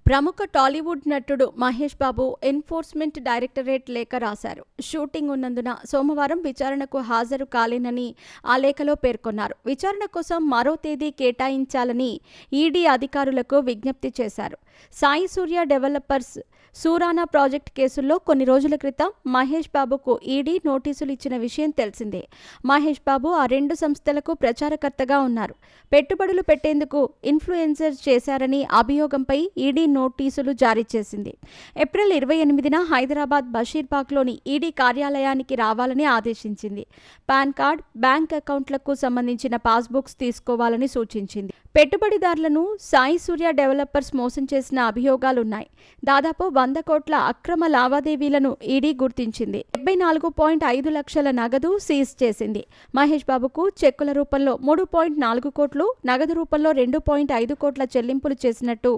ప్రముఖ టాలీవుడ్ నటుడు Mahesh Babu enforcement directorate లేఖ రాశారు. షూటింగ్ ఉన్నందున సోమవారం విచారణకు హాజరు కాలేనని ఆ లేఖలో పేర్కొన్నారు. విచారణ కోసం మరో తేదీ కేటాయించాలని ఈడీ అధికారులకు విజ్ఞప్తి చేశారు. సాయి సూర్య డెవలపర్స్ సూరానా ప్రాజెక్ట్ కేసుల్లో కొన్ని రోజుల క్రితం మహేష్ బాబుకు ఈడీ నోటీసులు ఇచ్చిన విషయం తెలిసిందే. మహేష్ బాబు ఆ రెండు సంస్థలకు ప్రచారకర్తగా ఉన్నారు. పెట్టుబడులు పెట్టేందుకు ఇన్ఫ్లుయెన్సర్ చేశారని అభియోగంపై ఈడీ నోటీసులు జారీ చేసింది. ఏప్రిల్ 28న హైదరాబాద్ బషీర్బాగ్లోని ఈడీ కార్యాలయానికి రావాలని ఆదేశించింది. పాన్ కార్డ్, బ్యాంక్ అకౌంట్లకు సంబంధించిన పాస్బుక్స్ తీసుకోవాలని సూచించింది. పెట్టుబడిదారులను సాయి సూర్య డెవలపర్స్ మోసం చేసిన అభియోగాలున్నాయి. దాదాపు 100 కోట్ల అక్రమ లావాదేవీలను ఈడీ గుర్తించింది. 74.5 లక్షల నగదు సీజ్ చేసింది. మహేష్ బాబుకు చెక్కుల రూపంలో 3.4 కోట్లు, నగదు రూపంలో 2.5 కోట్ల చెల్లింపులు చేసినట్టు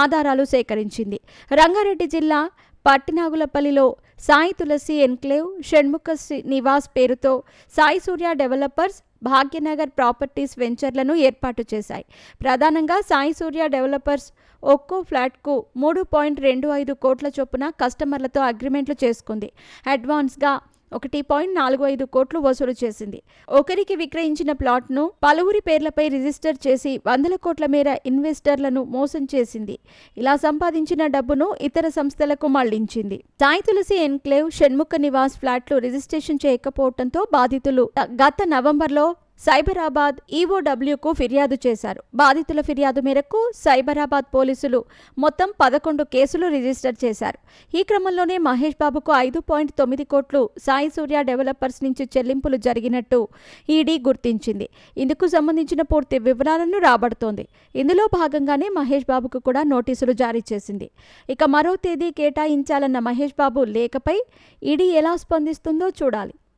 ఆధారాలు సేకరించింది. రంగారెడ్డి జిల్లా పట్టినాగులపల్లిలో సాయి తులసి ఎన్క్లేవ్, షణ్ముఖ నివాస్ పేరుతో సాయి సూర్య డెవలపర్స్, భాగ్యనగర్ ప్రాపర్టీస్ వెంచర్లను ఏర్పాటు చేశాయి. ప్రధానంగా సాయి సూర్య డెవలపర్స్ ఒక్కో ఫ్లాట్కు 3.25 కోట్ల చొప్పున కస్టమర్లతో అగ్రిమెంట్లు చేసుకుంది. అడ్వాన్స్గా 1.45 కోట్లు వసూలు చేసింది. ఒకరికి విక్రయించిన ప్లాట్ను పలువురి పేర్లపై రిజిస్టర్ చేసి 100 కోట్ల మేర ఇన్వెస్టర్లను మోసం చేసింది. ఇలా సంపాదించిన డబ్బును ఇతర సంస్థలకు మళ్లించింది. సాయి తులసి ఎన్క్లేవ్, షణ్ముఖ నివాస్ ఫ్లాట్లు రిజిస్ట్రేషన్ చేయకపోవడంతో బాధితులు గత నవంబర్లో సైబరాబాద్ ఈఓడబ్ల్యూకు ఫిర్యాదు చేశారు. బాధితుల ఫిర్యాదు మేరకు సైబరాబాద్ పోలీసులు మొత్తం 11 కేసులు రిజిస్టర్ చేశారు. ఈ క్రమంలోనే మహేష్ బాబుకు 5.9 కోట్లు సాయి సూర్య డెవలపర్స్ నుంచి చెల్లింపులు జరిగినట్టు ఈడీ గుర్తించింది. ఇందుకు సంబంధించిన పూర్తి వివరాలను రాబడుతోంది. ఇందులో భాగంగానే మహేష్ బాబుకు కూడా నోటీసులు జారీ చేసింది. ఇక మరో తేదీ కేటాయించాలన్న మహేష్ బాబు లేఖపై ఈడీ ఎలా స్పందిస్తుందో చూడాలి.